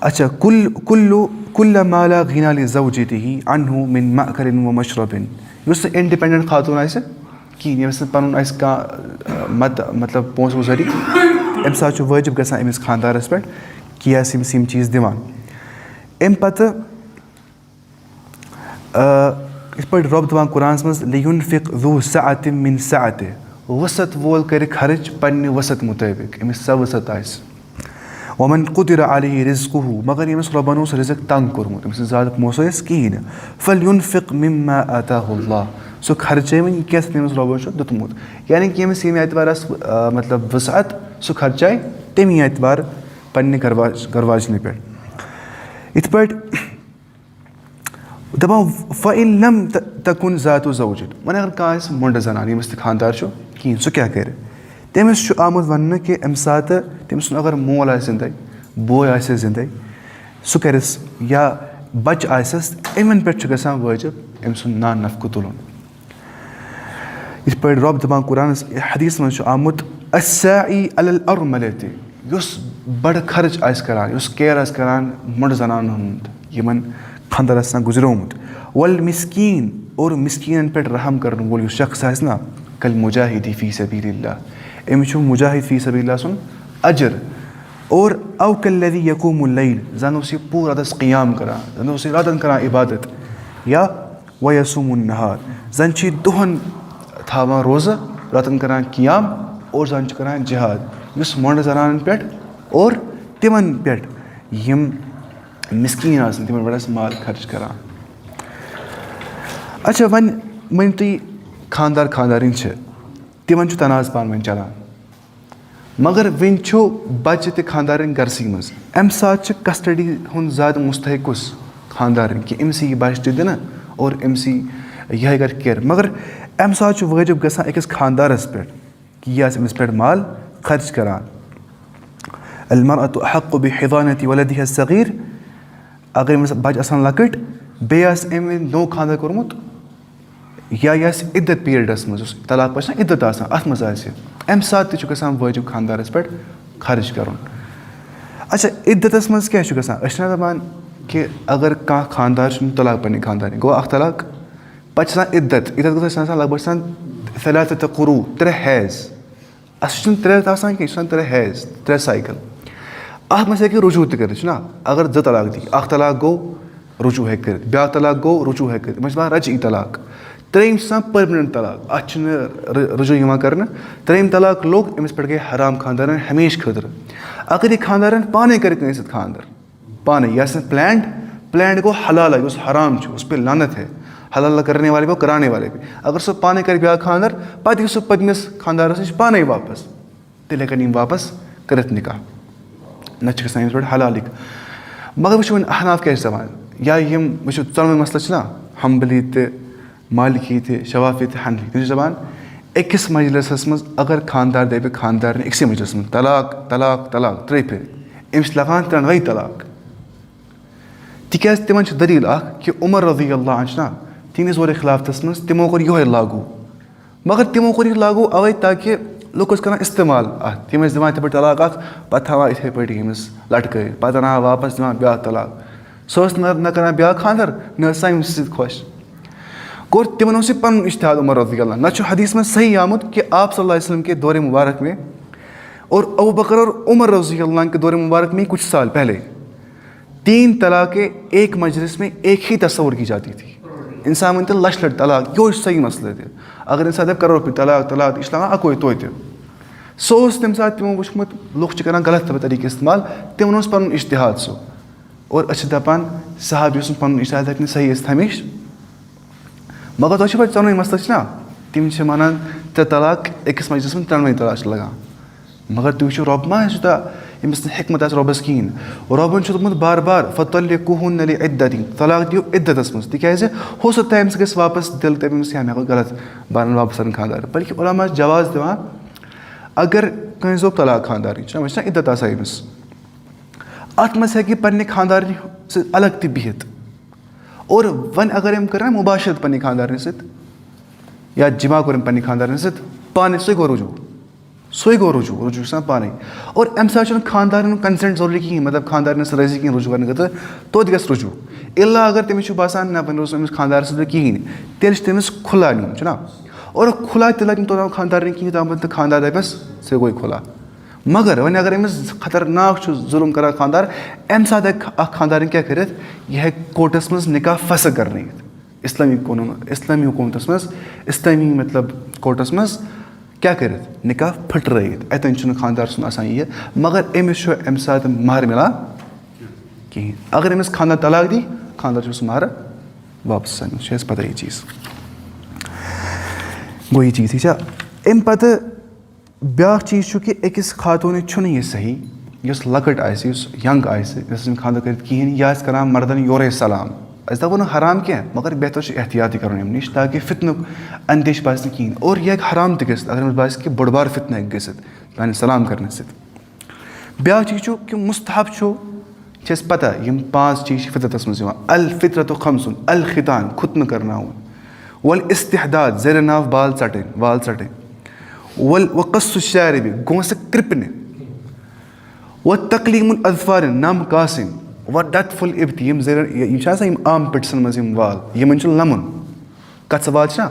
अच्छा कुल्ल माला गिना लि ज़ौजतिही अन्हु मिन मअकलिन व मशरबिन। युस इंडिपेंडेंट खातून आइसे कि यस पनुन आइस का मतलब पोंस गुजारी अम साथ वाजिब गसान अमिस खानदारस पे कि यम चीज़ दिवान अम पत इस पे रब दिवान कुरान मज लियुनफिक ज़ू सअतिन मिन सअति वसत वोल कर खर्च पन्ने वसत मुताबिक अमिस सा वसत आइस वमन कुदिर अलैहि रिज़्क़ुहु मगर यमिस रबन ओस रिज़्क़ तंग कोरमुत अमिस ज़्यादा पोंस आइस कहीं फलयुनफिक मिम्मा आताहुल्लाह सो खर्चे वन क्या तमिस रबन छ दुतमुत यानी कि यमिस यम एतबार मतलब वसअत सो खर्चाए तमी एतबार पन्ने गरवाजने पे इत पे दपान फ़इन लम तकुन ज़ातु ज़ौजिन वन अगर कह मुंड जनान यमिस खानदार छ कहीं सो क्या कर तमिस आमुत वन कि अम सात तमिस अगर मोल आ जिंदे बोय आ जिंदे सो करस या बच आसस इमन पे गसान वाजिब अम सुन नान नफक तुलन इस पे रब दपान कुरान हदीस मज आमुत अस्साई अलल अर्मलति युस बड़ खर्च आस करान युस केयर आस करान मुंड जनान हुंद यमन खानदार आसान गुजरोमुत वल मिस्कीन और मिस्कीन पे रहम करन वोल युस शख्स आस ना कल मुजाहिदी फी सबीलिल्लाह अमिस मुजाहिद फी सबीलिल्लाह सुन अजर और अव कल्लज़ी यक़ूमुल लैल जन उसी पूरा दस क़ियाम करा जन उसी रातन करा इबादत या व यसुमुन नहार जन छि दोहन थावा रोज़ा रातन करा क़ियाम और जन करा जिहाद युस मुंड जनान पे और तिमन पे यम मिस्कीन आसन तिमन बड़स माल खर्च करा। अच्छा वन तुम खानदार खानदारिन तिमन तनाज़ पान वन चलान मगर वन बच्चे ते खानदारिन गरसी मज अम साथ कस्टडी हुन ज़्यादा मुस्तहिकुस खानदारिन कि अमसी बच्चे दिन और अमसी यह कर केयर मगर अम साथ वाजिब गसान अकिस खानदारस पे कि यह अमिस पे माल खर्च करान अलमरअतु अहक्कु बिहिज़ानति वलदिहा अस्सगीर अगर अमिस बच्चे आसान लकट बेस अम नो खानदार कोरमुत या इद्दत पीरियडस मज तलाक पे इद्दत आसान अत मज अम साथ गसान वाजिब खानदारस पे खर्च करुन। अच्छा इद्दतस मज क्या गसान दपान कि अगर कह खानदार तलाक पे खानदार गो अख तलाक पे इद्दत इद्दत लग भग सलासत क़ुरू 3 हैज़ अस 3 आसान कह 3 हैज़ 3 साइकिल अत मज हे रुजू त कर अगर 2 तलाक दी अख तलाक गो रुजू हे कर ब्या तलाक गो रुजू हे कर मज रजी तलाक 3 परमानेंट तलाक अत रुजू कर 3 तलाक लोग अमिस पे गए हराम खानदार हमेश खतर अगर ये खानदार पाने कर खानदार पाने यह प्लान्ड गो हलाल है उस हराम उस पर लानत है हलाल करने वाले पे कराने वाले पे अगर सो पाने कर ब्या खानदार पे सो पदमिस खानदार नश पाने वापस तेल कर वापस कर निकाह न पे हलाल मगर वो अहनाफ क्या दपान या यम वो 4 मसला हम्बली तो मालिकी थे शवाफी थे हनफी तुम दपान अकिस मजलिस मज अगर खानदार दे खानदार अक्स मजलिस मज तलाक तलाक तलाक 3 फिर अमिस लगान 3 तलाक तिम दलील कि उमर रज़ी अल्लाह अन्हु तिहस और खिलाफत मज तिमो कर यह लागू मगर तिमो कर लागू अवे ताकि लोग कर इस्तेमाल तम दिवान इथे तलाक पे थवा इथे पे अमिस लटक पे ना वापस दिवान ब्या तलाक सो न कर ब्या खानदार न अमिस खुश गोर तिमन पन इश्तिहाद उमर रज़ी अल्लाह न हदीस में सही आमुत कि आप सल्लल्लाहु अलैहि वसल्लम के दौर मुबारक में और अबू बकर और उमर रज़ी अल्लाह के दौर मुबारक में कुछ साल पहले 3 तलाक़ें एक मजलिस में एक ही तस्वर की जाती थी। इंसान वन लश लट तलाक यो सही मसले थे अगर इंसान दप करो तलाक तलाक इस अको तो सो तम सा तमो वुचमुत लोग कर गलत तरीके इस्तेमाल तिमन पन इश्तिहाद सो और दपान साहब पन इश्तिहाद हे सही हमेश मगर तुम पे 4 मसला तम मानान 3 तलाक अकिस मजलिस में 3 तलाक लगान मगर तुम रब मा अमिस हिकमत रबस कहें रबन दोमुत बार बार फतल्लिकुहुन्ना लिइद्दति तलाक दियो इद्दतस मज तिकाज हो सकता है अमिस गस वापस दिल तमिस हम हेको गलत बारन वापस खानदार बल्कि उलमा जवाज दिवान अगर कहीं जो तलाक खानदार इद्दत अमिस अत मज हे पे खानदार से अलग त बिहत और वन अगर हम कर मुबाशरत पे खानदार या जिमा कर पे खानदार पाने सो गो रुजू سُے گوٚو رجوٗع چھُ گژھان پانَے اور اَمہِ ساتہٕ چھُنہٕ خانٛدارٮ۪ن ہُنٛد کَنسٮ۪نٛٹ ضروٗری کِہیٖنۍ مطلب خانٛدارنَس رٲضی کِہیٖنۍ رجوٗع کَرنہٕ خٲطرٕ توتہِ گژھِ رجوٗع اِلا اگر تٔمِس چھُ باسان نہ وۄنۍ اوس أمِس خانٛدارَس سۭتۍ کِہیٖنۍ تیٚلہِ چھُ تٔمِس کھُلا نیُن چھُنہ اور کھُلا تہِ لَگہِ نہٕ توٚتام خانٛدارنہِ کِہیٖنۍ تامَتھ تہٕ خانٛدار دَپٮ۪س ژےٚ گوٚے کھُلا مگر وۄنۍ اگر أمِس خطرناک چھُ ظُلم کَران خانٛدار اَمہِ ساتہٕ ہٮ۪کہِ اَکھ خانٛدارٮ۪ن کیٛاہ کٔرِتھ یہِ ہٮ۪کہِ کوٹَس منٛز نِکاح فَسخ کَرنٲیِتھ اِسلٲمی قونوٗن اِسلٲمی حکوٗمتَس منٛز اِسلٲمی مطلب کوٹَس منٛز کیٛاہ کٔرِتھ نِکاح پھٕٹرٲیِتھ اَتٮ۪ن چھُنہٕ خانٛدار سُنٛد آسان یہِ مگر أمِس چھُ اَمہِ ساتہٕ مہر مِلان کِہیٖنۍ اگر أمِس خانٛدار طلاق دی خانٛدار چھُ سُہ مہر واپَس اَنُن چھِ اَسہِ پَتہ یہِ چیٖز گوٚو یہِ چیٖز ٹھیٖک چھا اَمہِ پَتہٕ بیٛاکھ چیٖز چھُ کہِ أکِس خاتوٗنہِ چھُنہٕ یہِ صحیح یۄس لۄکٕٹ آسہِ یُس ینٛگ آسہِ یۄس نہٕ خانٛدر کٔرِتھ کِہیٖنۍ یہِ آسہِ کَران مردَن یورَے سلام أسۍ دَپو نہٕ حرام کینٛہہ مگر بہتر چھُ احتِیاطٕے کَرُن اَمہِ نِش تاکہِ فِتنُک اندیش باسہِ نہٕ کِہیٖنۍ اور یہِ ہٮ۪کہِ حرام تہِ گٔژھِتھ اگر أمِس باسہِ کہِ بوٚڑ بار فِتنہٕ ہٮ۪کہِ گٔژھِتھ میٛانہِ سلام کَرنہٕ سۭتۍ بیٛاکھ چیٖز چھُ کہِ مُستحب چھُ اَسہِ پَتہ یِم 5 چیٖز چھِ فِطرتَس منٛز یِوان الفطرتُ خمسُن الختان خُتنہٕ کَرناوُن والاستحداد زَرِ ناو بال ژَٹٕنۍ وقصُ الشارب گونٛسہٕ کرٛپنہِ وتقلیٖم الاظفار نَم کاسٕنۍ ونطف الابط یِم یِم چھِ آسان یِم آم پِٹسَن منٛز یِم وال یِمَن چھُ لَمُن کَژٕ وال چھِنہ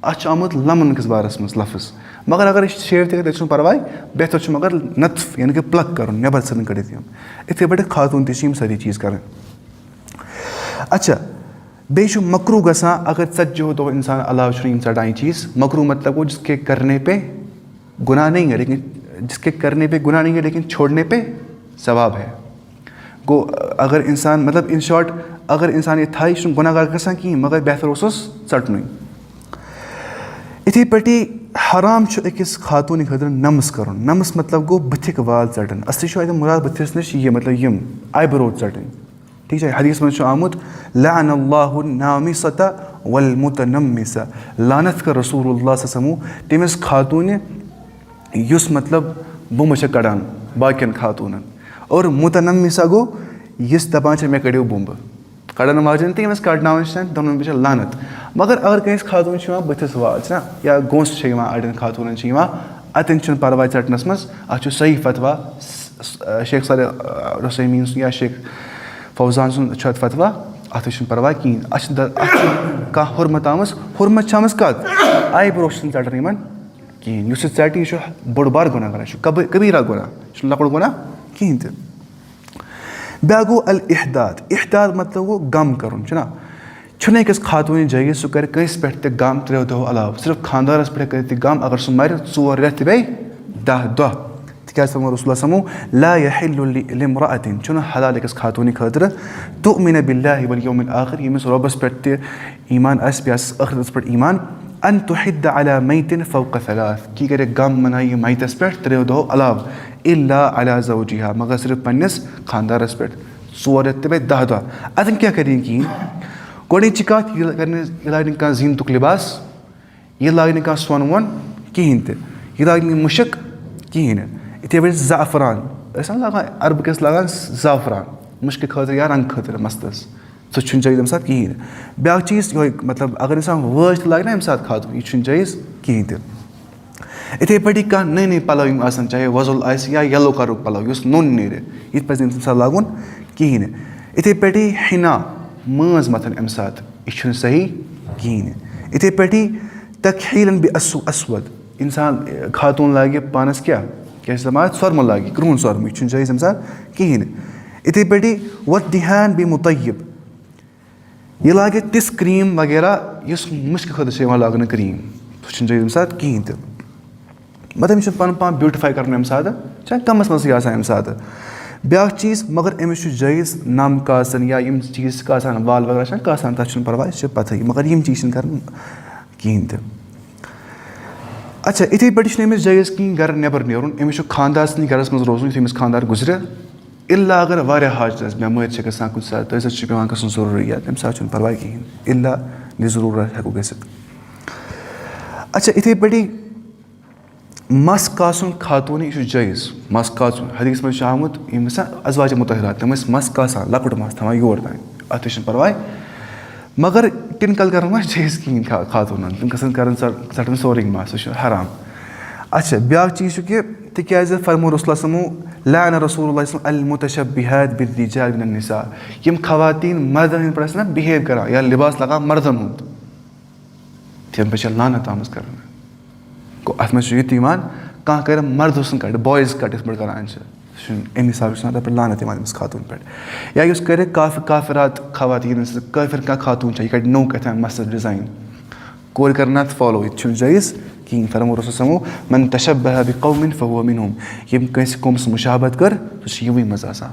اَتھ چھُ آمُت لَمُن کِس بارَس منٛز لفظ مگر اگر أسۍ شیو تہِ کَرِ تیٚلہِ چھُنہٕ پَرواے بہتر چھُ مگر نطف یعنی کہِ پٕلک کَرُن نٮ۪بر ژھٕنٕنۍ کٔڑِتھ یِم یِتھَے پٲٹھۍ خاتوٗن تہِ چھِ یِم سٲری چیٖز کَرٕنۍ اچھا بیٚیہِ چھُ مکروٗ گژھان اگر ژَتجِہو دۄہو اِنسان علاوٕ چھُنہٕ یِم ژَٹان یہِ چیٖز مکروٗ مطلب گوٚو جِس کے کَرنے پے گُناہ نہیں ہے لیکِن جِس کے کَرنے پے گُناہ نہیں ہے لیکِن چھوڑنے پے ثواب ہے گوٚو اگر اِنسان مطلب اِن شاٹ اگر اِنسان یہِ تھایہِ یہِ چھُنہٕ گۄناہ گار گژھان کِہیٖنۍ مگر بہتر اوسُس ژَٹنُے یِتھَے پٲٹھی حرام چھُ أکِس خاتوٗنہِ خٲطرٕ نَمٕز کَرُن نَمٕز مطلب گوٚو بٕتھِکۍ وال ژَٹٕنۍ اَصلی چھُ اَتہِ مُراد بٕتھِس نِش یہِ مطلب یِم آی برو ژَٹٕنۍ ٹھیٖک چھا حدیٖثَس منٛز چھُ آمُت لعن اللہُ النامِصَۃ والمُتنمِصَ لعنت کٔر رسوٗلُ اللہ صلی اللہ علیہ وسلم تٔمِس خاتوٗنہِ یُس مطلب بُمہٕ چھےٚ کَڑان باقٕیَن خاتوٗنَن اور مُتنمِصہ گوٚو یُس دَپان چھِ مےٚ کٔڑِو بُمبہٕ کَڑان واجٮ۪ن تہٕ ییٚمِس کَڑناوان چھِ تِمَن چھِ لعنت مگر اگر کٲنٛسہِ خاتوٗن چھِ یِوان بٕتھِس وال چھِنہ یا گونٛسہٕ چھِ یِوان اَڑٮ۪ن خاتوٗنَن چھِ یِوان اَتٮ۪ن چھُنہٕ پَرواے ژَٹنَس منٛز اَتھ چھُ صحیح فتوا شیخ صالح رُسیمیٖن سُنٛد یا شیخ فوزان سُنٛد چھُ اَتھ فتوا اَتھ چھُنہٕ پَرواے کِہیٖنۍ اَتھ چھِ کانٛہہ حُرمت آمٕژ حُرمت چھِ آمٕژ کَتھ آی برو چھِنہٕ ژَٹان یِمَن کِہیٖنۍ یُس یہِ ژَٹہِ یہِ چھُ بوٚڑ بار گۄناہ کَران یہِ چھُ کبیٖرا گۄناہ یہِ چھُنہٕ لۄکُٹ گۄناہ کِہیٖنۍ تہِ بیٛاکھ گوٚو الاحداد مطلب گوٚو غم کَرُن چھُنہ أکِس خاتوٗنہِ جٲیِز سُہ کَرِ کٲنٛسہِ پٮ۪ٹھ تہِ غم 3 دۄہو علاوٕ صرف خانٛدارَس پٮ۪ٹھ کٔرِتھ تہِ غم اگر سُہ مَرِ 4 رٮ۪تھ تہِ بیٚیہِ 10 دۄہ تِکیٛازِ تِمو رسول سمو لا یحِلُّ لِامرأۃٍ چھُنہٕ حلال أکِس خاتوٗنہِ خٲطرٕ تُؤمِنَ بِاللہِ والیومِ الآخِر ییٚمِس رۄبَس پٮ۪ٹھ تہِ ایٖمان آسہِ بیٚیہِ آسٮ۪س ٲخرَتَس پٮ۪ٹھ ایٖمان ان تُحِدَّ علیٰ میتٍ فوقَ ثلاث کہِ یہِ کَرِ غم مَنایہِ یہِ میتَس پٮ۪ٹھ 3 دۄہو علاوٕ اِلا علیٰ زوجِہا مگر صرف پنٛنِس خانٛدارَس پٮ۪ٹھ 4 رٮ۪تھ تہِ بیٚیہِ 10 دۄہ اَتٮ۪ن کیٛاہ کَرِ یہِ کِہیٖنۍ گۄڈٕنِچی کَتھ یہِ کَرِ نہٕ یہِ لاگہِ نہٕ کانٛہہ زیٖنتُک لِباس یہِ لاگہِ نہٕ کانٛہہ سۄن وۄن کِہیٖنۍ تہِ یہِ لاگہِ نہٕ مُشک کِہیٖنۍ نہٕ یِتھَے پٲٹھۍ زعفران ٲسۍ نہ لاگان عربہٕ لاگان زعفران مُشکہِ خٲطرٕ یا رنٛگہٕ خٲطرٕ مَستَس سُہ چھُنہٕ جٲیِز اَمہِ ساتہٕ کِہیٖنۍ نہٕ بیٛاکھ چیٖز یِہوٚے مطلب اگر اِنسان وٲج تہِ لاگہِ نہ اَمہِ ساتہٕ خاتوٗن یہِ چھُنہٕ جٲیِز کِہیٖنۍ تہِ یِتھَے پٲٹھی کانٛہہ نٔے پَلَو یِم آسان چاہے وۄزُل آسہِ یا یَلو کَلرُک پَلَو یُس نوٚن نیرِ یہِ تہِ پَزِ نہٕ تَمہِ ساتہٕ لاگُن کِہیٖنۍ نہٕ یِتھَے پٲٹھی ہِنا مٲنٛز مَتھٕنۍ اَمہِ ساتہٕ یہِ چھُنہٕ صحیح کِہیٖنۍ نہٕ یِتھَے پٲٹھی تخیٖلَن بیٚیہِ اَسوَد اِنسان خاتوٗن لاگہِ پانَس کیٛاہ چھِ دَپان سۄرمہٕ لاگہِ کرٛہُن سۄرمہٕ یہِ چھُنہٕ جٲیِز اَمہِ ساتہٕ کِہیٖنۍ نہٕ یِتھَے پٲٹھی وَدِہان بیٚیہِ مُطیب یہِ لاگہِ تِژھ کرٛیٖم وغیرہ یُس مُشکہِ خٲطرٕ چھِ یِوان لاگنہٕ کرٛیٖم سُہ چھُنہٕ جٲیِز اَمہِ ساتہٕ کِہیٖنۍ تہِ مطلب أمِس چھُ پَنُن پان بیوٗٹِفاے کَرُن اَمہِ ساتہٕ چھےٚ کَمَس منٛزٕے آسان اَمہِ ساتہٕ بیٛاکھ چیٖز مگر أمِس چھُ جٲیِز نَم کاسَن یا یِم چیٖز چھِ کاسان وال وغیرہ چھِ کاسان تَتھ چھُنہٕ پَرواے سُہ چھِ پَتہٕے مگر یِم چیٖز چھِنہٕ کَرٕنۍ کِہیٖنۍ تہِ اچھا یِتھَے پٲٹھۍ چھُنہٕ أمِس جٲیِز کِہیٖنۍ گَرٕ نٮ۪بر نیرُن أمِس چھُ خانٛدار سٕنٛدِس گَرَس منٛز روزُن یُتھُے أمِس خانٛدار گُزرِ اِلا اگر واریاہ حاجت آسہِ بٮ۪مٲرۍ چھِ گژھان کُنہِ ساتہٕ تٔمۍ ساتہٕ چھُ پٮ۪وان گژھُن ضروٗری یا تَمہِ ساتہٕ چھُنہٕ پَرواے کِہیٖنۍ اِلا ضروٗرت ہٮ۪کو گٔژھِتھ اچھا یِتھَے پٲٹھی مَس کاسُن خاتوٗنہِ یہِ چھُ جٲیِز مَس کاسُن حدیٖثَس منٛز چھُ آمُت یِم گژھان اَزواجہِ مُطہرات تِم ٲسۍ مَس کاسان لۄکُٹ مَس تھاوان یور تانۍ اَتھ تہِ چھُنہٕ پَرواے مگر ٹِنکَل کَرُن ما جٲیِز کِہیٖنۍ خاتوٗنَن تِم گژھن کَرٕنۍ ژَٹُن سورُے مَس سُہ چھُ حرام अच्छा ब्याक चीज़ कि तिक्याज़ फरमो रसूलुल्लाह सल्लल्लाहु अलैहि वसल्लम लाना रसूलुल्लाह सल्लल्लाहु अलैहि वसल्लम अल-मुतशब्बिहात बिर-रिजाल मिनन निसा यम खवातीन मर्दन हंद पे बिहेव करा या लिबास लगा मर्दन हंद तम पे लानत आम कर गो अत मे ईमान कह कर मर्द हुसन कट बॉयज़ कट इस पे करान अमे हिसाब से पे लानत तमिस खातून पे या उस कर काफिरात खवातीन काफिर कह खातून यह कट नौ कथ मस्त डिज़ाइन कोर कर नत फॉलो यह जायज़ कहीं फरमो रसूल मन तशब्बह बिक़ौमिन फहुव मिनहुम यम कंस कौम से मुशाबत कर तो यही मज आसान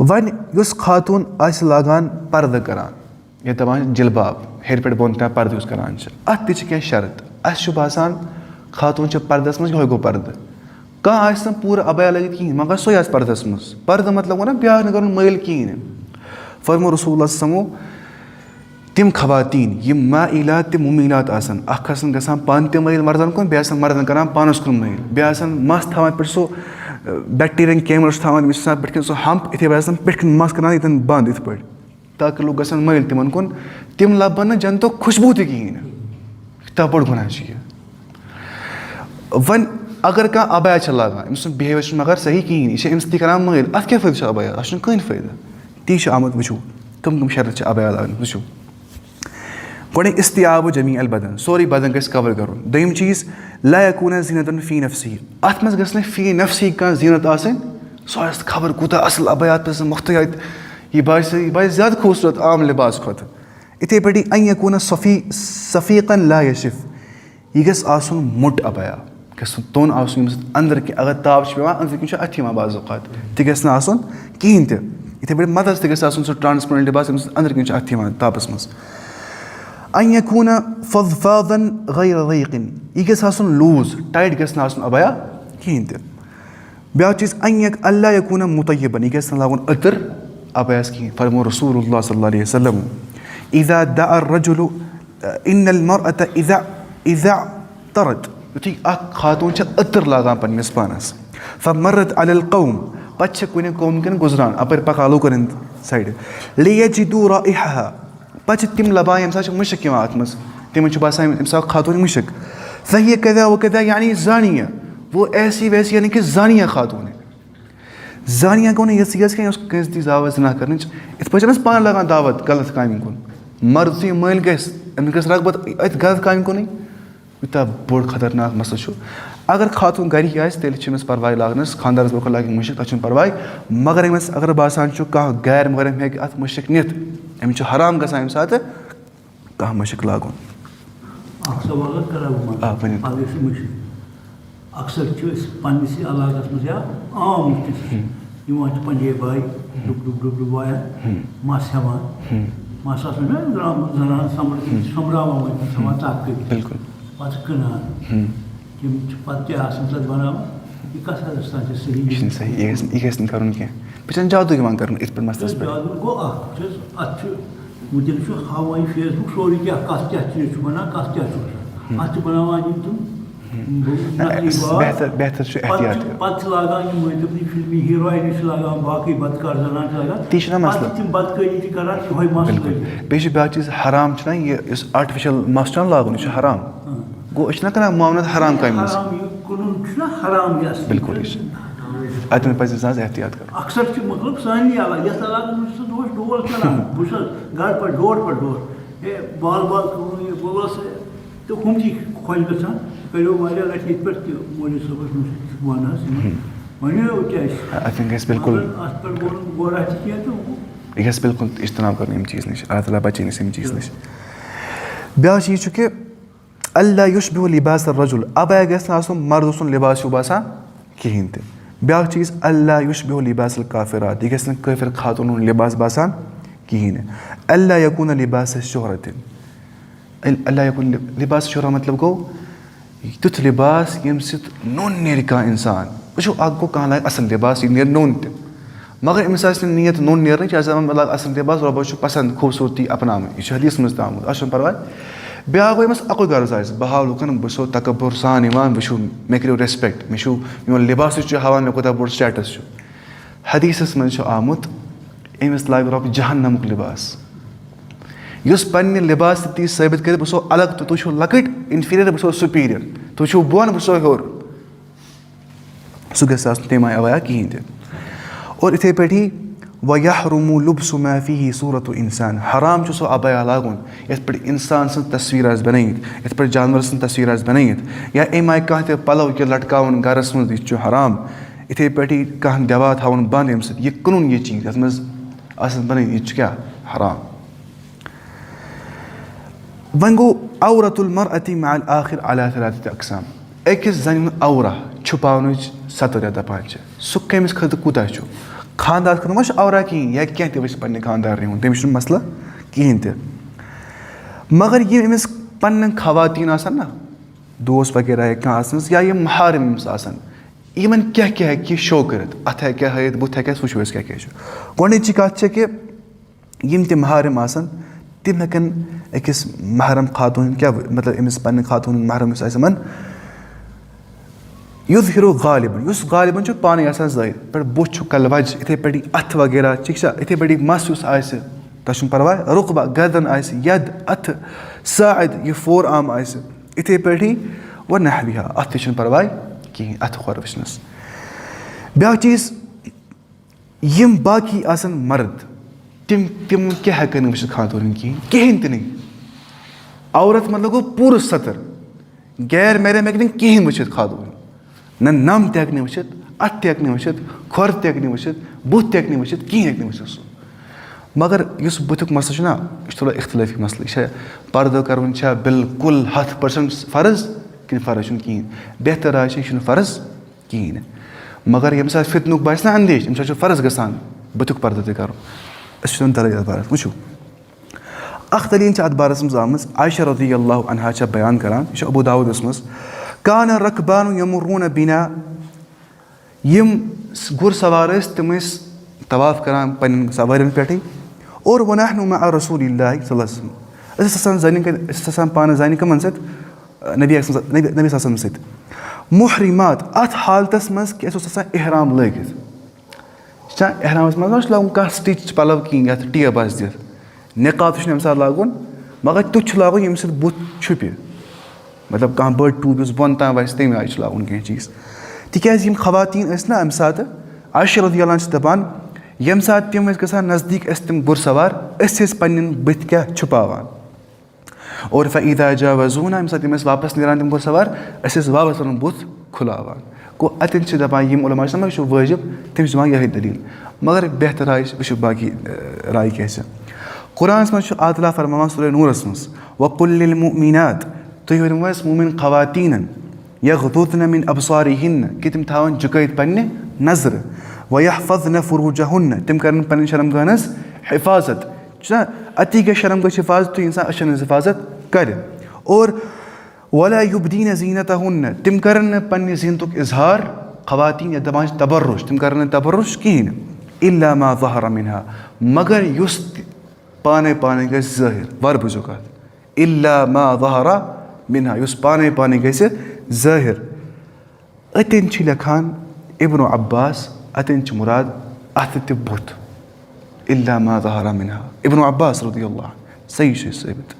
वन युस खातून आस लागान पर्द करान या दपान जिलबाब हेर पे बोन तक पर्द करान अत तह शर्त अस बासान खातून पर्दस मज गो पर्द कह पूरा अबया लगित कहीं मगर सो पर्दस मज पर्द मतलब गो ना ब्याह न कर मैल कहीं फरमो रसूल तिम खवातीन यम माइलात तम मुमीलात आसन अखन गसान पान तम मैल मर्दन कुन बे मर्दन करान पानस कुन मैल बे मस थवान पे सो बैक्टीरियन कैमरा थवान पे सो हम्प इथे पे पे मस करान इतन बंद इत पे ताकि लोग गसान मैल तिमन कुन तिम लबन जन तो खुशबू तह कहीं ता बड़ गुनाह वन अगर कह अबया लागान अम्स बिहेवियर मगर सही कहीं यह अम्स तरान मैल अत क्या फ़ायदा अबया अत कहीं फ़ायदा ती आमुत वो कम कम शर्त अबया लागान वो गोडे इस्तियाब जमी अल बदन सोरी बदन गस कवर कर दोम चीज़ ला यकून जीनतन फ़ी नफ्सी अत मज गस फ़ी नफ्सी कह जीनत आसन सो खबर कूता असल अबयात पे मुख्तलिफ यह बास ज़्यादा खूबसूरत आम लिबास खुद इथे पे अन यकून सफ़ीक़न ला यशिफ यह गस आसन मुट अबया गस तोन आसन अंदर के अगर ताप पे अंदर कन अथ बाज़ अवकात तह गस आसन कहीं इथे पे मदद तह गस सो ट्रांसपेरेंट लिबास अंदर कन अथ तापस मज अन यकून फज़फ़ाज़न गैर ज़यक़िन यह गस आसन लूज टाइट गस आसन अबया कहीं ब्या चीज़ अल्ला यकून मुतय्यबन यह गस लागुन अतर अबयास कहीं फरमो रसूलुल्लाह सल्लल्लाहु अलैहि वसल्लम इज़ा दअ अर्रजुलु इन्नल मरअत इज़ा तरत युथी खातून अतर लागान पन्निस पानस फमर्रत अलल कौम पे कुन कौम कन गुजरान अपर पका लूकन साइड लियजिदू राइहा पे तम लबान यम सा मुशक अत मज तमन बासान अम सा खातून मुशक फहिय कदा व कदा यानी जानिया वो ऐसी वैसी यानी कि जानिया खातून है जानिया गो ये कह दी दावत जना कर इत पे पान लगान दावत गलत काम कुन मर्द तो मैल गस रगबत अत गलत काम कुन यूता बोड़ खतरनाक मसला अगर खातून गरी तेल परवाह लागनस खानदारस बख लाग मुशक तक परवाह मगर अमस अगर बासान कह गैर महरम हे अत मुशक नित अम हराम गसान अम सात कह मुशक लागुन अक्सर पन्निस इलाकस मज आम पंजे बाई डुब डुब डुब डुब वायान मस हेवान मस जनान सम्रावान तक बिल्कुल पे क्नान तम पे तथ बनान यह कस तान सही सही यह कर पे जादू कर इत मसलस पे जादू गो अत वुन हवाई फेसबुक सोरी क्या कस क्या चीज बनान कस क्या अत बनावान तुम बेहतर एहतियात पे लागान फिल्मी हीरोइन लागान बाकी बदकार जनान लागान ती मसला तम बदकारी करान यह मसला बे ब्या चीज़ हराम यह आर्टिफिशल मस लागुन यह हराम गो अ कर मामला हराम काम हराम बिल्कुल अतन पे एहतियात कर अक्सर मतलब सानी यथ इलाकस डोल चलान बस घर पर डोर बाल बाल बोलस तो हम खुश गसान करो वाले लट इत पे मोदी सबस वन वन बिल्कुल गोरा तो यह बिल्कुल इज्तनाब कर चीज़ नश अल्लाह ताला बचे इम चीज़ नश ब्या चीज़ कि अल्ला युशबिहु लिबास अर्रजुल अबया गस मर्द सुन लिबास बासान कहीं तह ब्या चीज़ अल्ला युशबिहु लिबास काफिरात यह गस काफिर खातून लिबास बासान कहीं अल्ला यकून लिबास शोहरत अल्ला यकून लिबास शोहरत मतलब गो तुथ लिबास यम नोन नेर कह इंसान वो गो कह लाग असल लिबास यह नेर नोन तह मगर अमिस नीयत नोन नेर लाग असल लिबास रब पसंद खूबसूरती अपनाम यह हदीस मज आमुत अत परवाह ब्या गो अमस अकुल गर्ज बह हाव लूकन बो तकबर सान वो मे करो रेस्पेक्ट मे लिबास हवान मे कोता बोड़ स्टेटस हदीस मज आमुत अमिस लाग रब जहन्नमुक लिबास یُس پنٛنہِ لِباس تہِ تی ثٲبِت کٔرِتھ بہٕ چھُسو الگ تہٕ تُہۍ چھِو لۄکٕٹۍ اِنفیٖریَر بہٕ چھُسو سُپیٖریَر تُہۍ چھِو بۄن بہٕ چھُسو ہیوٚر سُہ گژھِ آسُن تَمہِ آیہِ اَوَیا کِہیٖنۍ تہِ اور یِتھَے پٲٹھی وَیَحرُمُ لُبسُ مَا فیٖہِ صوٗرَتُ اِنسان حرام چھُ سُہ اَبَیا لاگُن یِتھ پٲٹھۍ اِنسان سٕنٛز تصویٖر آسہِ بَنٲیِتھ یِتھ پٲٹھۍ جانوَر سٕنٛز تصویٖر آسہِ بَنٲیِتھ یا اَمہِ آیہِ کانٛہہ تہِ پَلَو کینٛہہ لَٹکاوُن گَرَس منٛز یہِ تہِ چھُ حرام یِتھَے پٲٹھی کانٛہہ دٮ۪وا تھاوُن بنٛد اَمہِ سۭتۍ یہِ کٕنُن یہِ چیٖز یَتھ منٛز آسان بَنٲیِتھ یہِ تہِ چھُ کیٛاہ حرام وۄنۍ گوٚو عورتُ المرأةِ مع الآخر علی ثلاثة اقسام أکِس زَنہِ ہُنٛد عورا چھُپاونٕچ سَتٕر یَتھ دَپان چھِ سُہ کٔمِس خٲطرٕ کوٗتاہ چھُ خانٛدار خٲطرٕ ما چھُ عورا کِہیٖنۍ یا کینٛہہ تہِ وٕچھِ پنٛنہِ خانٛدارنٕے ہُنٛد تٔمِس چھُنہٕ مَسلہٕ کِہیٖنۍ تہِ مگر یِم أمِس پنٛنٮ۪ن خواتیٖن آسان نا دوس وغیرہ ہیٚکہِ کانٛہہ آسنَس یا یِم مہارم أمِس آسان یِمَن کیٛاہ کیٛاہ ہیٚکہِ یہِ شو کٔرِتھ اَتھٕ ہیٚکیٛاہ ہٲیِتھ بُتھ ہیٚکیٛاہ وٕچھو أسۍ کیٛاہ کیٛاہ چھُ گۄڈنِچی کَتھ چھےٚ کہِ یِم تہِ مہارم آسان تِم ہٮ۪کَن أکِس محرم خاتوٗن کیٛاہ مطلب أمِس پنٛنہِ خاتوٗن ہُنٛد محرم یُس آسہِ یِمَن یُظہِرُ غالِبًا یُس غالِبًا چھُ پانَے آسان ظٲہِر یِتھ پٲٹھۍ بُتھ چھُ کَلہٕ وَجہِ یِتھَے پٲٹھی اَتھٕ وغیرہ ٹھیٖک چھا یِتھَے پٲٹھی مَس یُس آسہِ تۄہہِ چھُنہٕ پَرواے رُقبہ گردَن آسہِ یَد اَتھٕ ساعد یہِ فور آرم آسہِ یِتھَے پٲٹھی وَنحوِہا اَتھ تہِ چھُنہٕ پَرواے کِہیٖنۍ اَتھٕ کھۄر وٕچھنَس بیٛاکھ چیٖز یِم باقٕے آسان مَرٕد تِم کیٛاہ ہٮ۪کَن نہٕ وٕچھِتھ خاتوٗنَن کِہیٖنۍ تہِ نہٕ عورت مطلب گوٚو پوٗرٕ سَتٕر غیر محرم ہیٚکہِ نہٕ کِہیٖنۍ وٕچھِتھ خاتوٗن نہ نَم تہِ ہیٚکہِ نہٕ وٕچھِتھ اَتھٕ تہِ ہیٚکہِ نہٕ وٕچھِتھ کھۄر تہِ ہیٚکہِ نہٕ وٕچھِتھ بُتھ تہِ ہیٚکہِ نہٕ وٕچھِتھ کِہیٖنۍ ہیٚکہِ نہٕ وٕچھِتھ سُہ مگر یُس بُتھیُک مَسلہٕ چھُنہ یہِ چھُ تھوڑا اِختِلٲفی مَسلہٕ یہِ چھا پَردٕ کَرُن چھا بِلکُل 100% فرض کِنہٕ فرض چھُنہٕ کِہیٖنۍ بہتر راے چھِ یہِ چھُنہٕ فرض کِہیٖنۍ نہٕ مگر ییٚمہِ ساتہٕ فِتنُک باسہِ نہ اندیش اَمہِ ساتہٕ چھُ فرض گژھان بُتھیُک پَردٕ تہِ کَرُن أسۍ وٕچھو دَلٲیل اَتھ بارَس وٕچھو اَکھ دٔلیٖل چھِ اَتھ بارَس منٛز آمٕژ عایشہ رضی اللہ عنہا چھےٚ بیان کَران یہِ چھُ ابوٗ داوٗدَس منٛز کانہ رقبانُ یمُروٗنَ بِنا یِم گُر سوار ٲسۍ تِم ٲسۍ طواف کَران پنٛنٮ۪ن سوارٮ۪ن پٮ۪ٹھٕے اور ونحنُ مع رسوٗلِ اللہِ صلی اللہ علیہ وسلم أسۍ ٲسۍ آسان زَنہِ أسۍ ٲسۍ آسان پانہٕ زَنہِ کٕمَن سۭتۍ نبی صلی وسلم سۭتۍ محرِمات اَتھ حالتَس منٛز کہِ اَسہِ اوس آسان احرام لٲگِتھ چھا احرامَس منٛز ما چھُ لاگُن کانٛہہ سِٹِچ پَلَو کِہیٖنۍ یَتھ ٹیب آسہِ دِتھ نِقاب تہِ چھُنہٕ اَمہِ ساتہٕ لاگُن مگر تیُتھ چھُ لاگُن ییٚمہِ سۭتۍ بُتھ چھُپہِ مطلب کانٛہہ بٔڑ ٹوٗپۍ یُس بۄن تام وَسہِ تَمہِ آیہِ چھُ لاگُن کینٛہہ چیٖز تِکیٛازِ یِم خواتیٖن ٲسۍ نہ اَمہِ ساتہٕ عایشہ رضی اللہ عنہا چھِ دَپان ییٚمہِ ساتہٕ تِم ٲسۍ گژھان نزدیٖک ٲسۍ تِم گُر سوار أسۍ ٲسۍ پنٛنٮ۪ن بٕتھِ کیٛاہ چھُپاوان اور فاذا جاوزونا ییٚمہِ ساتہٕ تِم ٲسۍ واپَس نیران تِم گُر سوار أسۍ ٲسۍ واپَس پَنُن بُتھ کھُلاوان گوٚو اَتٮ۪ن چھِ دَپان یِم عُلما چھِ نہ یہِ چھُ وٲجِب تِم چھِ دِوان یِہوٚے دٔلیٖل مگر بہتر راے چھِ وٕچھو باقٕے راے کیٛاہ چھِ قرآنَس منٛز چھُ اللہ تعالیٰ فرماوان سورہ نوٗرَس منٛز وَقُل لِلمُؤمِنات تُہۍ ؤنِو اَسہِ موٗمِن خواتیٖنَن یغضضن مِن ابصارِہن کہِ تِم تھاوَن جُکٲیِتھ پنٛنہِ نظرٕ وَیحفظن فُروٗجہن تِم کَرَن پنٛنٮ۪ن شرمگاہَن ہٕنٛز حِفاظت چھُنہ اَتی گژھِ شرمگاہٕچ حِفاظت یُتھُے اِنسان أچھَن ہٕنٛز حِفاظت کَرِ اور ولا یُبدیٖنَ زیٖنتہن تِم کَرَن نہٕ پنٛنہِ زیٖنتُک اِظہار خواتیٖن یَتھ دَپان چھِ تبرُش تِم کَرَن نہٕ تبرُش کِہیٖنۍ نہٕ اِلا ما ظہر منہا مگر یُس تہِ پانَے گژھِ ظٲہِر وَرٕ بوٗزِو کَتھ اِلا ما ظہر منہا یُس پانَے گژھِ ظٲہِر أتٮ۪ن چھِ لیکھان ابنُ عباس اَتٮ۪ن چھِ مُراد اَتھٕ تہِ بُتھ اِلا ما ظہر منہا ابنُ عباس رضی اللہ صحیح چھُ یہِ ثٲبِت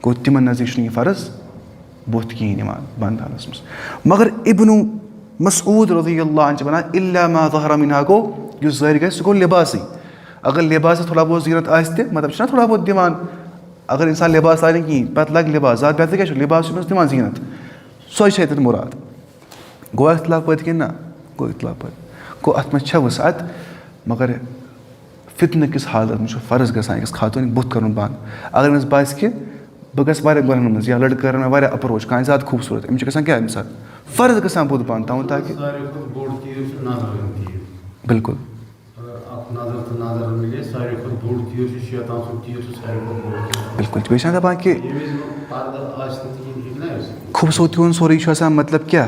گوٚو تِمَن نزدیٖک چھُنہٕ یہِ فرض بُتھ کِہیٖنۍ یِوان بنٛدانَس منٛز مگر ابنُ مسعوٗد رضی اللہ عنہ چھِ وَنان اِلا ما ظہر منہا گوٚو یُس ظٲہِر گژھِ سُہ گوٚو لِباسٕے اگر لِباسَس تھوڑا بہت زیٖنت آسہِ تہِ مطلب چھُنہ تھوڑا بہت دِوان اگر اِنسان لِباس لاگہِ نہٕ کِہیٖنۍ پَتہٕ لَگہِ لِباس زیادٕ بہتر کیٛاہ چھُ لِباس چھُ أمِس دِوان زیٖنت سۄے چھِ اَتٮ۪ن مُراد گوٚو اختلاف پٲدٕ کِنہٕ نہ گوٚو اختلاف پٲدٕ گوٚو اَتھ منٛز چھےٚ وُسعت مگر فِتنہٕ کِس حالتَس منٛز چھُ فرض گژھان أکِس خاتوٗنہِ بُتھ کَرُن بنٛد اگر أمِس باسہِ کہِ بہٕ گژھٕ واریاہ گۄڈَن منٛز یا لٔڑکہٕ کَرَن مےٚ واریاہ اَپروچ کانٛہہ زیادٕ خوٗبصوٗرت أمِس چھِ گژھان کیٛاہ اَمہِ ساتہٕ فرض گژھان بُتھ بنٛد تھاوُن تاکہِ بِلکُل بِلکُل بیٚیہِ چھِنہ دَپان کہِ خوٗبصوٗرتی ہُنٛد سورُے چھُ آسان مطلب کیٛاہ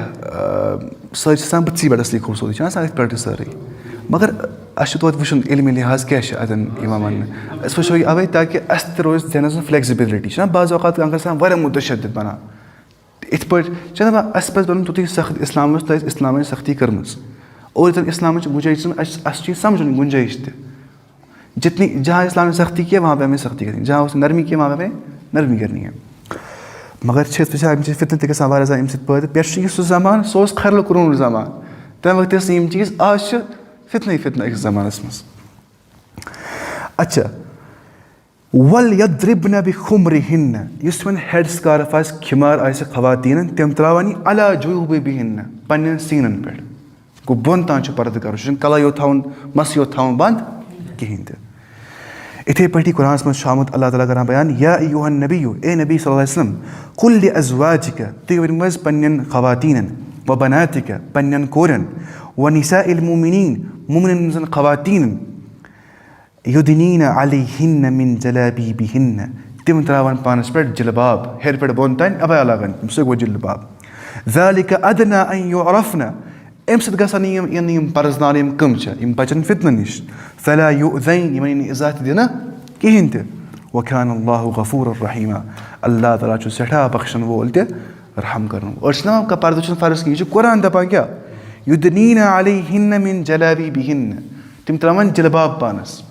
سۄ چھِ آسان بٕتھسٕے پٮ۪ٹھ اَصلی خوٗبصوٗرتی چھِ آسان أتھۍ پٮ۪ٹھٕے سٲرٕے مگر اَسہِ چھُ تویتہِ وٕچھُن علمِ لحاظ کیٛاہ چھِ اَتٮ۪ن یِوان وَننہٕ أسۍ وٕچھو یہِ اَوَے تاکہِ اَسہِ تہِ روزِ ذہنَس منٛز فٕلیکزِبِلٹی چھِنہ بعض اوقات کانٛہہ گژھان واریاہ مُتشدد بَنان یِتھ پٲٹھۍ چھِنہ دَپان اَسہِ پَزِ بَنُن تیُتُے سخت اِسلامَس تۄہہِ اِسلامٕچ سختی کٔرمٕژ اور ییٚتٮ۪ن اِسلامٕچ گُنجٲیِش چھِنہٕ اَسہِ چھِ یہِ سَمجھُن گُنجٲیِش تہِ जितनी जहाँ इस्लाम ने सख्ती की है वहाँ पे हमें सख्ती करनी है, जहाँ उसने नरमी की है वहाँ पे हमें नरमी करनी है। मगर फितन तक वारिया ज़्यादा पैदा पे सह ज़मान सह खरल कुरुन ज़मान तम वक्त चीज़ आज फितना अकिस ज़मानस मज। अच्छा वल यद्रिबन बिखुमरिहिन्न युस वन हेड स्कार्फ आस खिमार आस खवातीन तम त्रावन अला जुयूबिहिन्न पन्न सीनन पे गो बोन तान पर्द कर कला यो थवन मस यो थवन बंद कहें तो। इथे पे कुरान मज शामुत अल्लाह ताला करान बयान या अय्युहन नबिय्यु ए नबी सल्लल्लाहु अलैहि वसल्लम कुल लिअज़वाजिक तुय वन मज पन्न खवातीन व बनातिक पन्न कोरन व निसाइल मुमिनीन मुमिन खवातीन युदनीन अलैहिन्न मिन जलाबीबिहिन्न तिम त्रावन पानस पे जिलबाब हेर पे बोन तान अबया लागन सो गो जिलबाब ज़ालिका अदना अन युअरफना अम सत गसन यम परजनान यम कम यम बचन फितन निश फला युज़ैन यमन इजात देना कहें तो व कान अल्लाहु गफूरुर रहीमा अल्लाह ताला छु सठा बख्शन वोल ते रहम करन और इस्लाम का पर्दा छु फर्ज की कुरान दपा क्या युदनीन अलैहिन्न मिन जलाबीबिहिन्न तिम त्रावन जिलबाब पानस।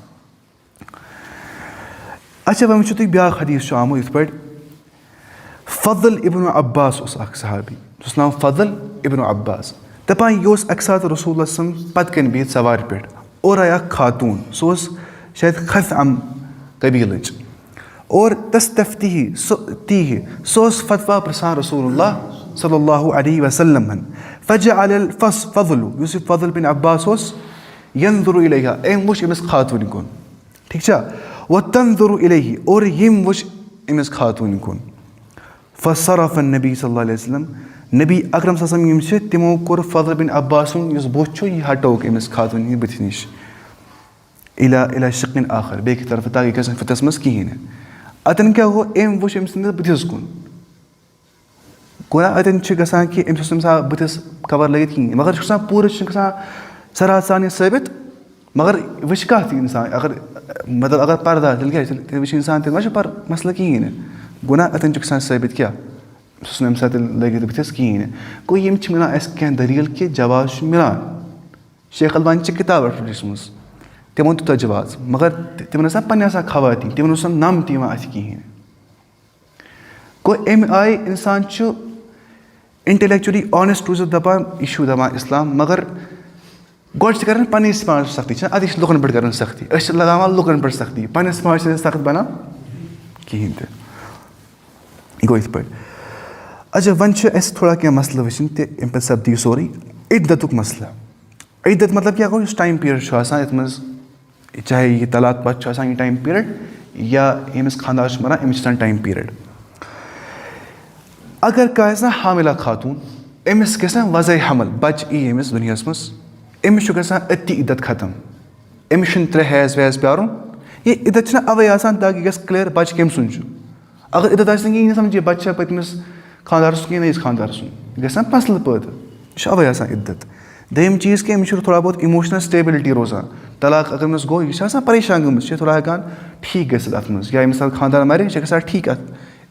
अच्छा वह तुम ब्या हदीस आमुत इत पे फजल इब्न अब्बास सहाबी नाम फजल इब्न अब्बास दपान यह अक सात रसूल पत कन बिहित सवार पे और आया खातून सो शायद खसअम कबील और तस्तफ्तीही सो फतवा प्रसान रसूलुल्लाह सल्लल्लाहु अलैहि वसल्लम फजअल फजल युस फजल बिन अब्बास यंजुरु इलैहा एम वुश इमस खातून कुन ठीक छा व तंजुरु इलैहि और यम वुश इमस खातून कुन फसरफ नबी सल्लल्लाहु अलैहि वसल्लम नबी अकरम सल्लल्लाहु अलैहि वसल्लम तिमो कोर फजल बिन अब्बास युस बुथ छु यह हटो इमस खातून यह बुथ निश इला शिक्न आखर बे की तरफ ताकि कसन फतस मस कहीं अतन क्या हो एम वुश इमस बुथस कुन गोया अतन गसान कि अम्स बुथस कवर लगित कहीं मगर पूरे सराहसान साबित मगर वह कत इंसान अगर मतलब अगर पर्दा तेल क्या तेल वह इंसान तेल मा पर मसला कहीं गुना अतन गसान साबित क्या अम सा लगित बुथस कहीं गो यम मिलान क्या दलील कि जवाज मिलान शेख अलबानी किताब लिखम तमो तुत जवाज मगर तिमन पे खवातीन तिमन नम तक कहीं गो अम आय इंसान इंटेलेक्चुअली ऑनेस्ट रूज दपान यह दपान इस्लाम मगर गोड कर पन्निस पानस सख्ती अद लुकन पे कर सख्ती लगावान लुकन पे सख्ती पन्निस पानस सख्त बना कहीं तो गो इत पे। अच्छा वन थोड़ा क्या मसला वचन तम पे सब्दी सोरी इद्दतुक मसला इद्दत मतलब क्या गो टाइम पीरियड ये मज चाहे यह तलाक पत यह टाइम पीरियड या यमिस खानदार मरान अमिस टाइम पीरियड अगर कह हामिला खातून अमिस ग वज़ हमल बच ई अमिस दुनिया मज अमिस ग अति इद्दत खत्म अमिस 3 हैज़ वैज़ प्यारुन ये इद्दत अवे ताकि ग क्लियर बच कम सुन अगर इद्दत आह समझिए बच्चा पतमिस खानदार सुन नईस खानदार सुन ग मसल पैदा यह अवे इद्दत। दम चीज़ कि अमिस थोड़ा बहुत इमोशनल स्टेबिलिटी रोजान तलाक अगर अमिस गो यह परेशान गमस थोड़ा हेकान ठीक गत अत मज या मिसाल खानदार मर यह ग ठीक अत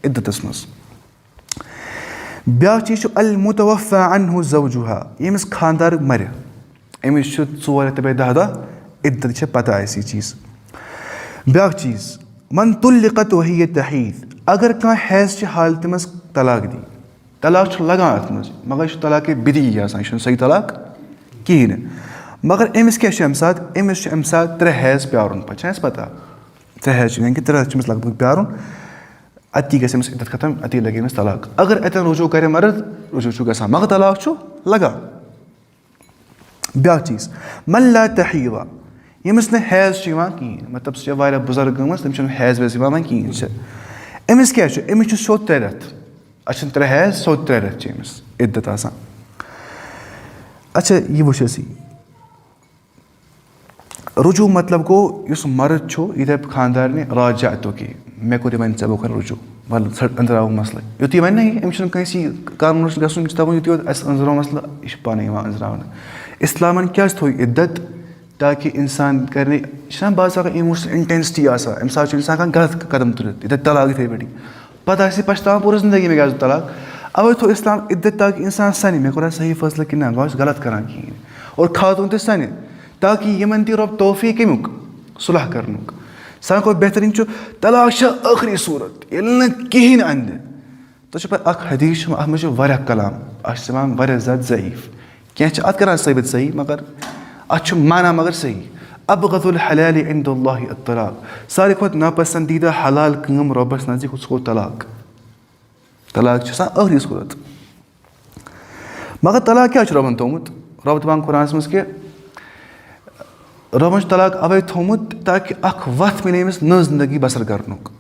इद्दतस मज। ब्या चीज़ अल मुतवफ़ा अन्हु ज़ौजुहा यमिस खानदार मर अमिस 4 रेत 10 दह इद्दत पता ऐसी चीज़। ब्या चीज़ मन तुल्लिक़त वहिय तहीद अगर कह हैज़ हालत मज तलाक दी तलाक लगान अत मज मगर तलाक बिदी यह सही तलाक कहीं मगर अमिस क्या अमिस 3 हैज़ प्यारुन पे पता 3 हैज़ यानी कि 3 लगभग प्यारुन अति गस इद्दत खत्म अति लगे अमिस तलाक अगर अतन रुजू करे मर्द रुजू ग मगर तलाक लगा। ब्या चीज़ मन ला तहीवा यमिस न हैज़ कहीं मतलब सह बुजुर्ग गम तम हैज़ वैज़ वन कहीं अमिस क्या अमिस सोद 3 रेत अच्छा 3 हैज़ सोद 3 रेत अमिस इद्दत आसान। अच्छा यह वो रुजू मतलब गो इस मर्द यह दप खानदार ने राजा तो कि मे कोर वन ऐ बह रुजू वल अंदराव मसल युत वन अमिस कंसी कानून गसन युत अंदराव मसल यह पाने अंदरावन इस्लामन क्या थो इद्दत ताकि इंसान कर बाज़ इमोशनल इंटेंसिटी अम सा इंसान गलत कदम तुलित इधर तलाक थे बड़ी पता पछतावा पूरी जिंदगी में गया तलाक अवे थो इस्लाम इद्दत ताकि इंसान सन मे कोरा सही फैसला कि ना गो गलत करान कहीं और खातून तो सन ताकि यमन ती रब तौफीक अमुक सुलह करनुक सारे को बेहतरीन तलाक आखिरी सूरत ये कहें अंद तो पे हदीस अत मे कलाम वारिया ज़्यादा ज़ईफ़ कह अत कर साबित सही मगर अत माना मगर सही अबग़ज़ुल हलाल इंदल्लाहि अत्तलाक सारे खुद नापसंदीदा हलाल कम रब्बस नज़दीक उसको तलाक आखिरी सूरत मगर तलाक क्या रबन थोमुत रब दपान कुरान मज कि रबन तलाक अवे थोमुत ताकि अख वत मिले अमिस नई जिंदगी बसर करनुक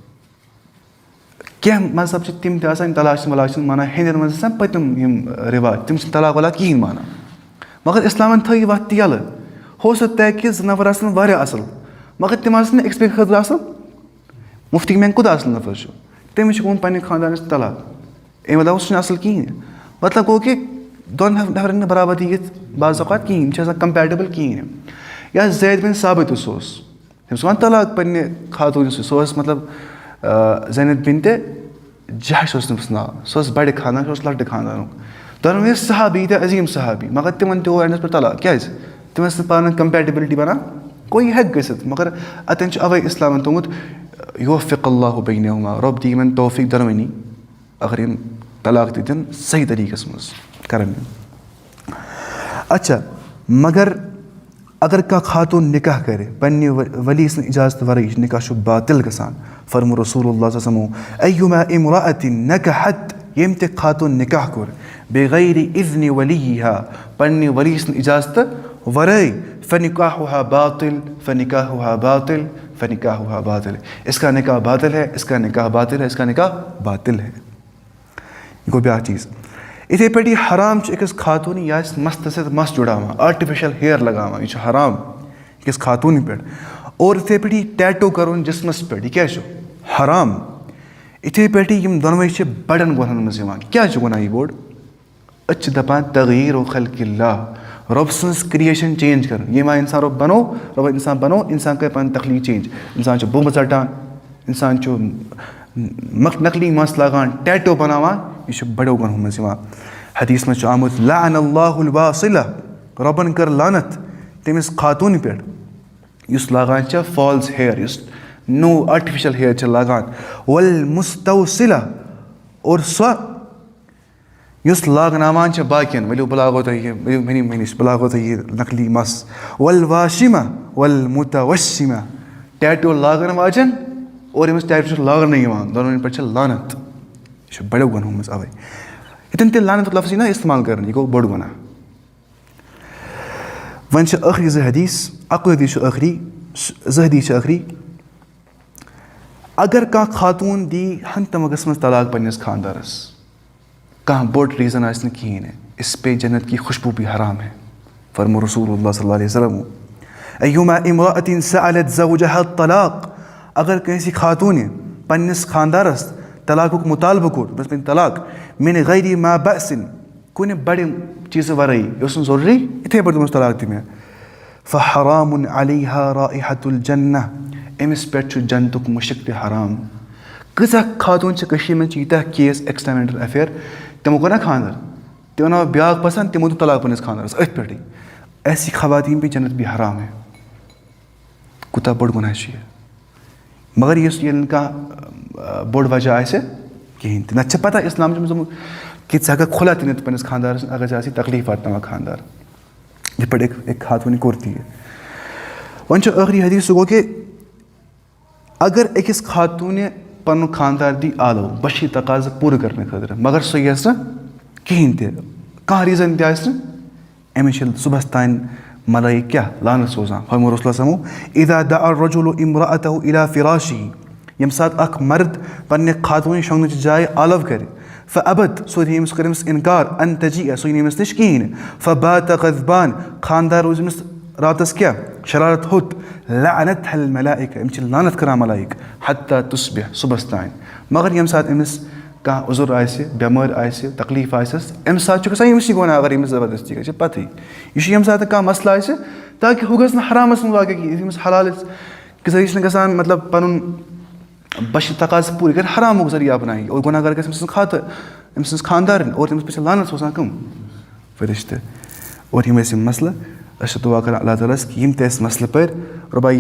क्या मजहब तम तलाक वलाक माना हिंदन मज पतम रिवाज तम तलाक वलाक कहें माना मगर इस्लामन थी वत यल हो सकता है कि नफर असल मगर तम एक्सपेक्ट खतर असल मुफ्ती मैं खुद असल नफर तमिस पे खानदान तलाक अमे मतलब वह असल कहें मतलब गो कि दोन नफरन बराबरी ये बाज़ात कहें कंपेटेबल कहें या ज़ैद बिन साबित तम वन तलाक पे खातून सह मतलब ज़ैनब बिनते जहश नाव सह बड़े खानदान लकट खानदान दोनों सहाबी थे अजीम सहाबी मगर तिमन तो एंडस पे तलाक क्या तम पान कंपेटेबिलिटी बना कोई हेक गसित मगर अतन अवे इस्लाम थोमुत युवफ़िक़ुल्लाहु बैनहुमा रब दी यमन तौफीक दरवनी अगर इन तलाक दिन सही तरीक़स मज कर अच्छा मगर अगर का खातून निकाह करे पन्ने वली इजाज़त वरई निकाह बातिल गसान फरमु रसूलुल्लाह सल्लल्लाहु अलैहि वसल्लम अय्युमा इम्राअतिन नकहत यम ते खातून निकाह कर बेगैर इज़्नि वलीहा पन्ने वली इजाज़त वरई फ़निकाहुहा बातिल फ़निकाहुहा बातिल फ़निकाहुहा बातिल इसका निकाह बातिल है इसका निकाह बातिल है इसका निकाह बातिल है गो ब्या चीज़ इथे पे हराम अकिस खातून या मस्त से मस जुड़ावा आर्टिफिशियल हेयर लगावा यह हराम अकिस खातून पे और इथे पे टैटो कर जिसमस पे यह क्या हराम इथे पे दोनवे बड़न गुनहन मज क्या गुनाह यह बोड़ अच्छ दपान तगयीर खल्क़िल्लाह रब सन्स क्रिएशन चेंज कर ये मा इंसान रब बनो इंसान कर पन तखलीक चेंज इंसान बुम ज़टान इंसान नकली मस लगान टैटो बनावान यह बड़ो गुनह मज हदीस में आमुत लअनल्लाहुल वासिला रबन कर लानत तमिस खातून पे युस लगान false hair no artificial hair लगान वल मुस्तवसिला और सो युस लागनावान बाकियन वलो बह लागो मे नश बह लागो यह नकली मस वल वाशिमा वल मुतवशिमा टैटो लागन वाजन और यमस टैटो लागन दोनों पे लानत यह बड़ो गुनह मज अवे इतन ते लानत लफ्ज़ ना इस्तेमाल कर यह गो बड़ गुनाह वन आखिरी ज़ हदीस अकु हदीस आखिरी ज़ हदीस आखिरी अगर कह खातून दी हन तमगस मज तलाक पन्निस खानदारस कह बोड़ रीज़न आसन कहें इस पे जन्नत की खुशबू भी हराम है फरमु रसूलुल्लाह सल्लल्लाहु अलैहि वसल्लम अय्युमा इम्राअतिन सअलत ज़ौजहा तलाक अगर किसी खातून पन्निस खानदारस तलाक मुतालबा कोर बस तलाक मिन गैरि मा बअसिन कुन बड़े चीज़ वरई यह ज़रूरी इथे पे तुम तलाक दिमे फ़हरामुन अलैहा राइहतुल जन्नह अमिस पे जन्नतुक मुशक हराम कज़ा खातून में यीत्या केस एक्सटेंडेड अफेयर तमो को ना खानदार तमो ना ब्या पसंद तमो तो तलाक पन्निस खानदारस अथ पे ऐसी खवातीन पे जन्नत भी हराम है कुता बड़ गुनाह मगर ये इनका बोड़ वजह आसे कहें ना पता इस्लाम कि ज़्यादा खुला तीन पे खानदार अगर जा तकलीफ वात खानदार ये पे एक खातून कुर्ती है वन आखिरी हदीस गो कि अगर अकिस खातून पन खानदार दी आलो बशी तकाज पूरे करने खतर मगर सो यस कहें कह रीज़न तमिस सुबह तान मलाइक क्या लानत सोजान फरमु रसूलुल्लाह इज़ा दअ अर्रजुलु इम्राअतहु इला फिराशिही यम सात अख मर्द पन्ने खातून शोंगन जाय आलव करे फ़अबत सो यमिस करमिस इनकार अन तजी सो यमिस निश कहें फ़बात ग़ज़बान खानदार रोजमिस रातस क्या शरारत होत लअनतहुल मलाइका अमिस लानत करा मलाइक हत्ता तुस्बिह सुबह तान मगर यम सात अमिस कह उज़ुर आसे बेमार आसे तकलीफ आसस अम सात यमिस गुनाह अगर यमिस ज़बरदस्ती गई पत यह यम सात कह मसला आसे ताकि वह गस हरामस वाक़ यमिस हलाल कि जरिए गसान मतलब पन बश तकाज पूरी कर हराम जरिया अपनाई और गुनाहगार गस खानदार और तमिस पे लानत सोसान कम फरिश्ते और यम मसल दुआ कर अल्लाह ताला कि यम ते मसल पर रब्बा